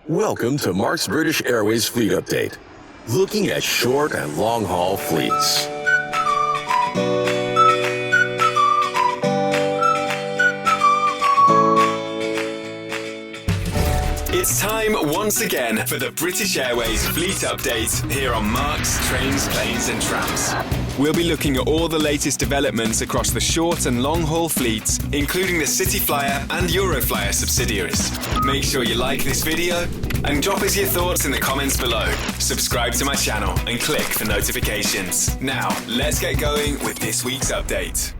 Welcome to Mark's British Airways Fleet Update, looking at short and long-haul fleets. It's time once again for the British Airways Fleet Update here on Mark's Trains, Planes and Trams. We'll be looking at all the latest developments across the short and long-haul fleets, including the CityFlyer and EuroFlyer subsidiaries. Make sure you like this video and drop us your thoughts in the comments below. Subscribe to my channel and click for notifications. Now, let's get going with this week's update.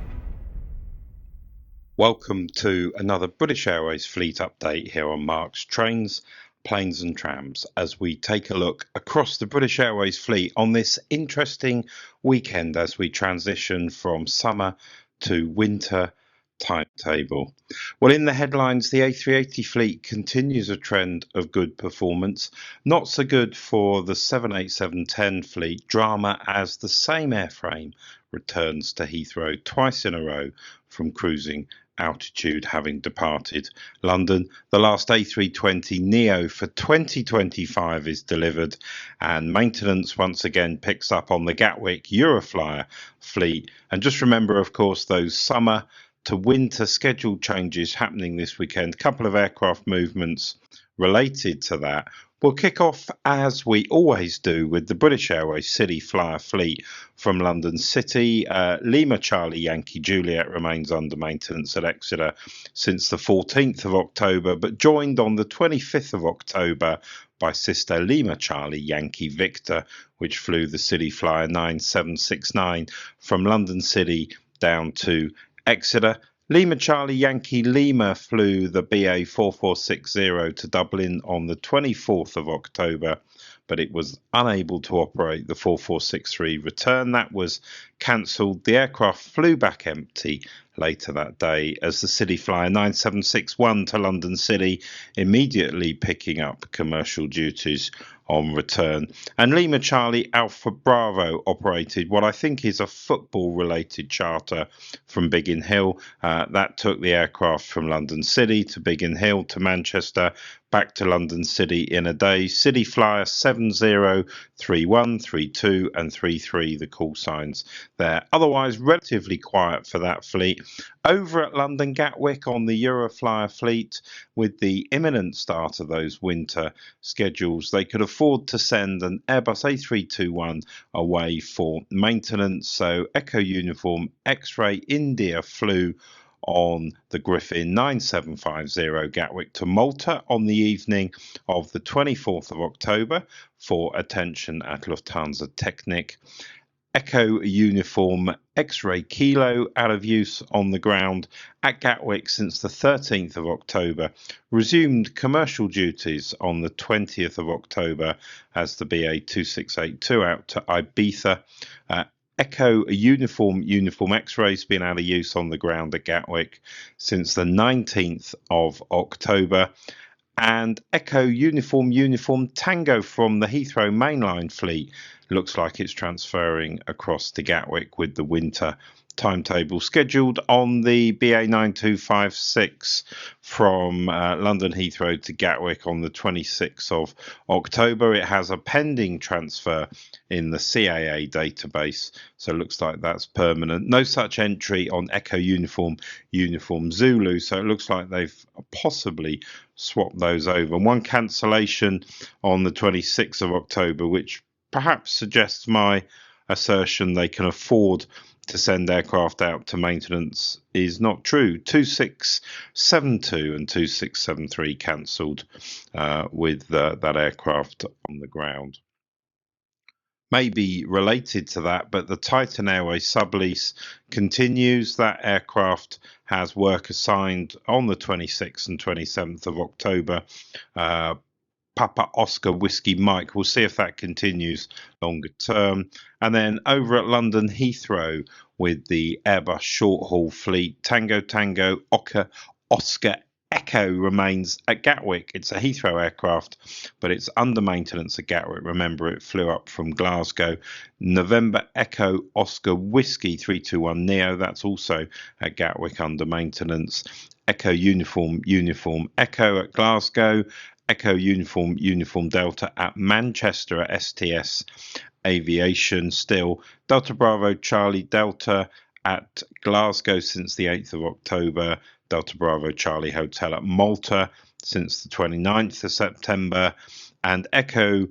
Welcome to another British Airways fleet update here on Mark's Trains, Planes and Trams as we take a look across the British Airways fleet on this interesting weekend as we transition from summer to winter timetable. Well, in the headlines, the A380 fleet continues a trend of good performance. Not so good for the 787-10 fleet. Drama as the same airframe returns to Heathrow twice in a row from cruising altitude, having departed London. The last A320neo for 2025 is delivered, and maintenance once again picks up on the Gatwick EuroFlyer fleet. And just remember, of course, those summer to winter schedule changes happening this weekend. Couple of aircraft movements related to that. We'll kick off, as we always do, with the British Airways CityFlyer fleet from London City. Lima Charlie Yankee Juliet remains under maintenance at Exeter since the 14th of October, but joined on the 25th of October by sister Lima Charlie Yankee Victor, which flew the CityFlyer 9769 from London City down to Exeter. Lima Charlie Yankee Lima flew the BA 4460 to Dublin on the 24th of October, but it was unable to operate the 4463 return. That was cancelled. The aircraft flew back empty later that day as the CityFlyer 9761 to London City, immediately picking up commercial duties on return. And Lima Charlie Alpha Bravo operated what I think is a football-related charter from Biggin Hill. That took the aircraft from London City to Biggin Hill to Manchester, back to London City in a day. CityFlyer 70, 31, 32 and 33, the call signs there. Otherwise, relatively quiet for that fleet. Over at London Gatwick on the EuroFlyer fleet, with the imminent start of those winter schedules, they could afford to send an Airbus A321 away for maintenance. So Echo Uniform X-Ray India flew on the Griffin 9750 Gatwick to Malta on the evening of the 24th of October for attention at Lufthansa Technik. Echo Uniform X-Ray Kilo out of use on the ground at Gatwick since the 13th of October, resumed commercial duties on the 20th of October as the BA 2682 out to Ibiza. Echo Uniform X-Ray's been out of use on the ground at Gatwick since the 19th of October. And Echo Uniform Tango from the Heathrow Mainline fleet looks like it's transferring across to Gatwick with the winter timetable scheduled on the BA 9256 from London Heathrow to Gatwick on the 26th of October. It has a pending transfer in the CAA database, so it looks like that's permanent. No such entry on Echo Uniform Zulu, so it looks like they've possibly swapped those over. One cancellation on the 26th of October, which perhaps suggests my assertion they can afford to send aircraft out to maintenance is not true. 2672 and 2673 cancelled with that aircraft on the ground. Maybe related to that, but the Titan Airways sublease continues. That aircraft has work assigned on the 26th and 27th of October. Papa Oscar Whiskey Mike. We'll see if that continues longer term. And then over at London Heathrow with the Airbus short-haul fleet, Tango Oscar Echo remains at Gatwick. It's a Heathrow aircraft, but it's under maintenance at Gatwick. Remember, it flew up from Glasgow. November Echo Oscar Whiskey 321 Neo, that's also at Gatwick under maintenance. Echo Uniform Echo at Glasgow. Echo Uniform Delta at Manchester at STS Aviation. Still Delta Bravo Charlie Delta at Glasgow since the 8th of October. Delta Bravo Charlie Hotel at Malta since the 29th of September. And Echo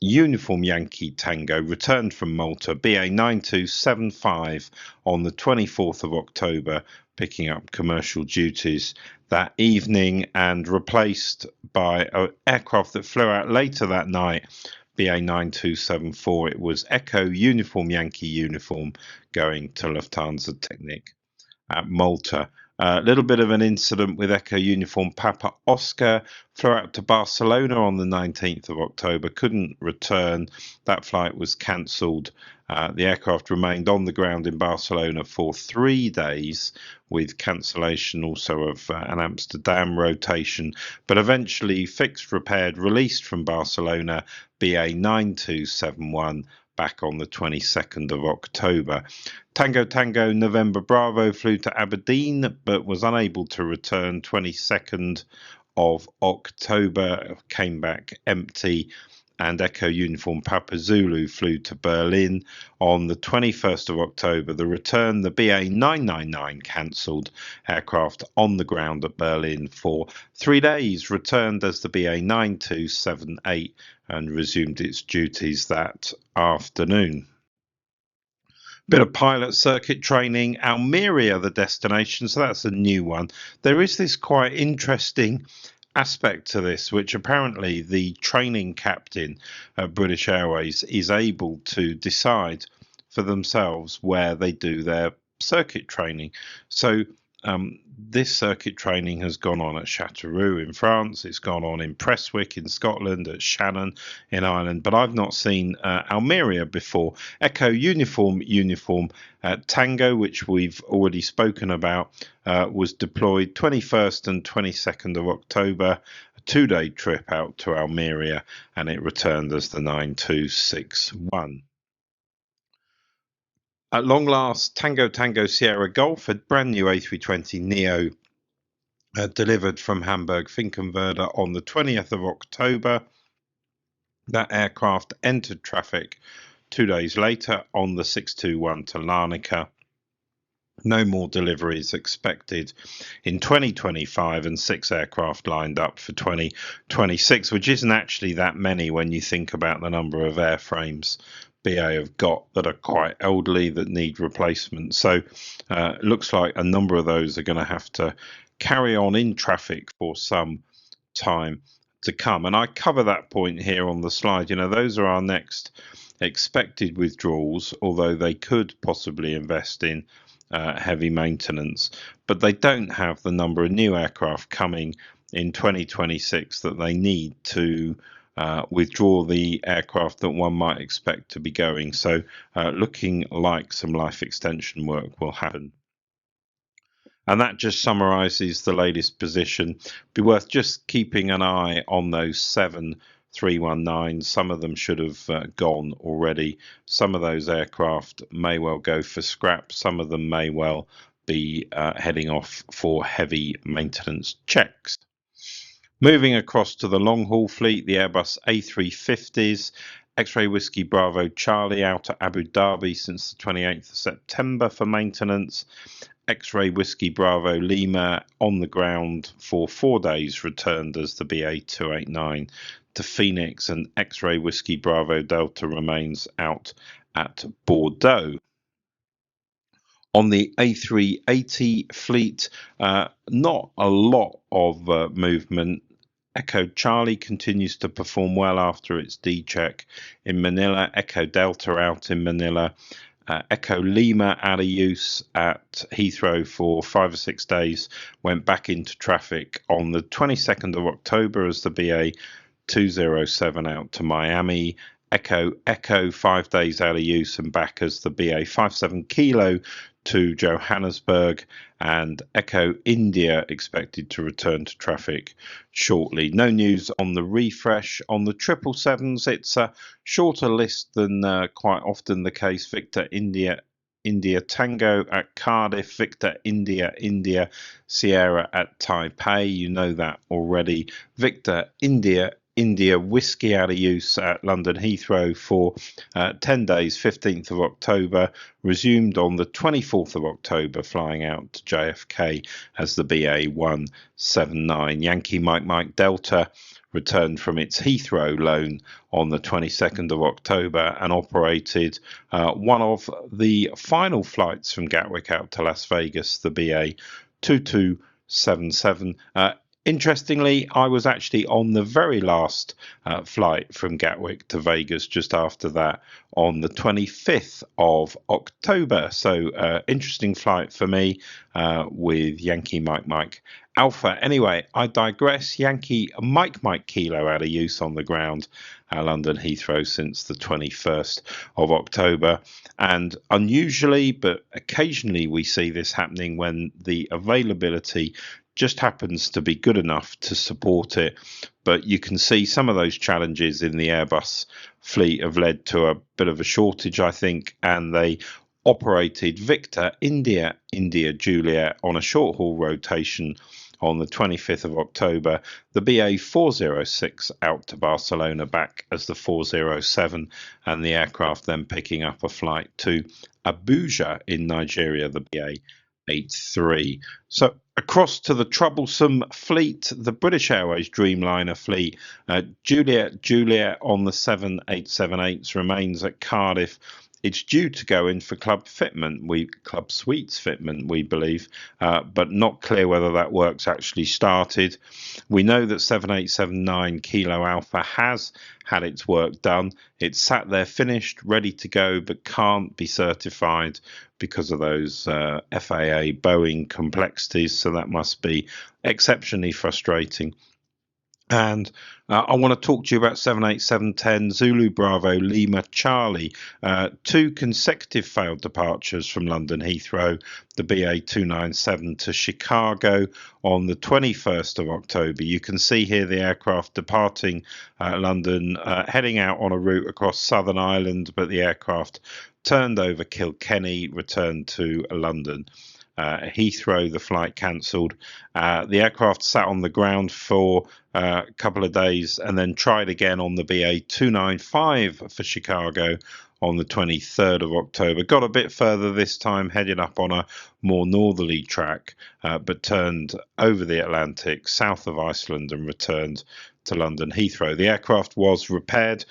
Uniform Yankee Tango returned from Malta, BA 9275 on the 24th of October, picking up commercial duties that evening and replaced by an aircraft that flew out later that night, BA 9274. It was Echo Uniform Yankee Uniform going to Lufthansa Technik at Malta. A little bit of an incident with Echo Uniform Papa Oscar. Flew out to Barcelona on the 19th of October, couldn't return. That flight was cancelled. The aircraft remained on the ground in Barcelona for 3 days, with cancellation also of an Amsterdam rotation, but eventually fixed, repaired, released from Barcelona, BA 9271, back on the 22nd of October. Tango November Bravo flew to Aberdeen but was unable to return 22nd of October, came back empty. And Echo Uniform Papa Zulu flew to Berlin on the 21st of October. The return, the BA 999 cancelled, aircraft on the ground at Berlin for 3 days, returned as the BA 9278 and resumed its duties that afternoon. Bit of pilot circuit training, Almeria the destination, so that's a new one. There is this quite interesting aspect to this, which apparently the training captain at British Airways is able to decide for themselves where they do their circuit training. So this circuit training has gone on at Châteauroux in France, it's gone on in Prestwick in Scotland, at Shannon in Ireland, but I've not seen Almeria before. Echo Uniform Tango, which we've already spoken about, was deployed 21st and 22nd of October, a 2-day trip out to Almeria, and it returned as the 9261. At long last, Tango Sierra Golf, a brand new A320neo delivered from Hamburg Finkenwerder on the 20th of October. That aircraft entered traffic 2 days later on the 621 to Larnaca. No more deliveries expected in 2025 and 6 aircraft lined up for 2026, which isn't actually that many when you think about the number of airframes BA have got that are quite elderly that need replacement. So it looks like a number of those are going to have to carry on in traffic for some time to come. And I cover that point here on the slide. You know, those are our next expected withdrawals, although they could possibly invest in heavy maintenance, but they don't have the number of new aircraft coming in 2026 that they need to withdraw the aircraft that one might expect to be going. So looking like some life extension work will happen. And that just summarises the latest position. Be worth just keeping an eye on those 7 319. Some of them should have gone already. Some of those aircraft may well go for scrap. Some of them may well be heading off for heavy maintenance checks. Moving across to the long-haul fleet, the Airbus A350s, X-Ray Whiskey Bravo Charlie out at Abu Dhabi since the 28th of September for maintenance. X-Ray Whiskey Bravo Lima on the ground for 4 days, returned as the BA 289 to Phoenix, and X-Ray Whiskey Bravo Delta remains out at Bordeaux. On the A380 fleet, not a lot of movement. Echo Charlie continues to perform well after its D-check in Manila. Echo Delta out in Manila. Echo Lima out of use at Heathrow for 5 or 6 days. Went back into traffic on the 22nd of October as the BA 207 out to Miami. Echo 5 days out of use and back as the BA 57 Kilo to Johannesburg, and Echo India expected to return to traffic shortly. No news on the refresh. On the 777s, it's a shorter list than quite often the case. Victor India India Tango at Cardiff, Victor India India Sierra at Taipei. You know that already. Victor India India Whiskey out of use at London Heathrow for 10 days, 15th of October, resumed on the 24th of October, flying out to JFK as the BA 179. Yankee Mike Mike Delta returned from its Heathrow loan on the 22nd of October and operated one of the final flights from Gatwick out to Las Vegas, the BA 2277. Interestingly, I was actually on the very last flight from Gatwick to Vegas just after that on the 25th of October. So interesting flight for me with Yankee Mike Mike Alpha. Anyway, I digress. Yankee Mike Mike Kilo out of use on the ground at London Heathrow since the 21st of October. And unusually, but occasionally we see this happening when the availability just happens to be good enough to support it. But you can see some of those challenges in the Airbus fleet have led to a bit of a shortage, I think, and they operated Victor India India Juliet on a short haul rotation on the 25th of October, the BA 406 out to Barcelona back as the 407, and the aircraft then picking up a flight to Abuja in Nigeria, the BA 83. So across to the troublesome fleet, the British Airways Dreamliner fleet, Juliet on the 7878s remains at Cardiff. It's due to go in for club suites fitment, we believe, but not clear whether that work's actually started. We know that 7879 Kilo Alpha has had its work done. It's sat there finished, ready to go, but can't be certified because of those FAA Boeing complexities. So that must be exceptionally frustrating. And I want to talk to you about 78710 Zulu Bravo Lima Charlie. Two consecutive failed departures from London Heathrow, the BA 297 to Chicago on the 21st of October. You can see here the aircraft departing London, heading out on a route across Southern Ireland, but the aircraft turned over Kilkenny, returned to London. Heathrow, the flight cancelled. The aircraft sat on the ground for a couple of days and then tried again on the BA 295 for Chicago on the 23rd of October. Got a bit further this time, headed up on a more northerly track, but turned over the Atlantic, south of Iceland, and returned to London Heathrow. The aircraft was repaired.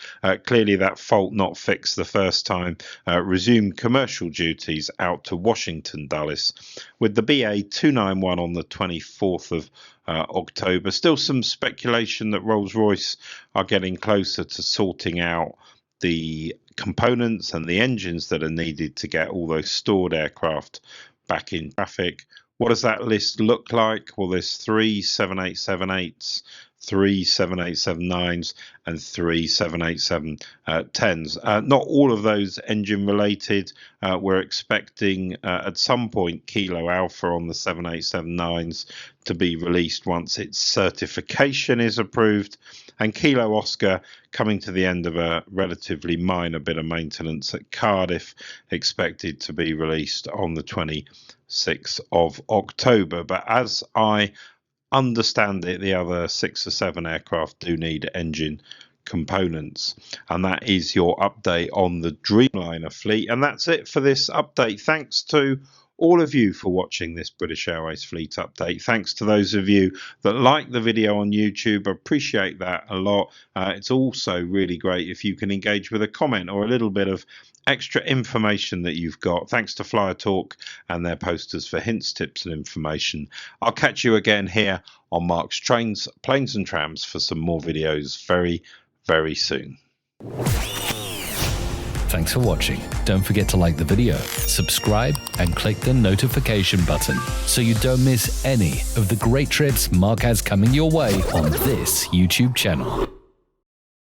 Clearly that fault not fixed the first time. Resumed commercial duties out to Washington Dulles with the BA 291 on the 24th of October. Still some speculation that Rolls-Royce are getting closer to sorting out the components and the engines that are needed to get all those stored aircraft back in traffic. What does that list look like? Well, there's 3 7878s, 3 7879s, and 3 787-10s. Not all of those engine related. We're expecting at some point Kilo Alpha on the 7879s to be released once its certification is approved, and Kilo Oscar coming to the end of a relatively minor bit of maintenance at Cardiff, expected to be released on the 26th of October. But as I understand it, the other 6 or 7 aircraft do need engine components. And that is your update on the Dreamliner fleet. And that's it for this update. Thanks to all of you for watching this British Airways fleet update. Thanks to those of you that like the video on YouTube. I appreciate that a lot. It's also really great if you can engage with a comment or a little bit of extra information that you've got. Thanks to Flyer Talk and their posters for hints, tips and information. I'll catch you again here on Mark's Trains, Planes and Trams for some more videos very, very soon. Thanks for watching. Don't forget to like the video, subscribe and click the notification button so you don't miss any of the great trips Mark has coming your way on this YouTube channel.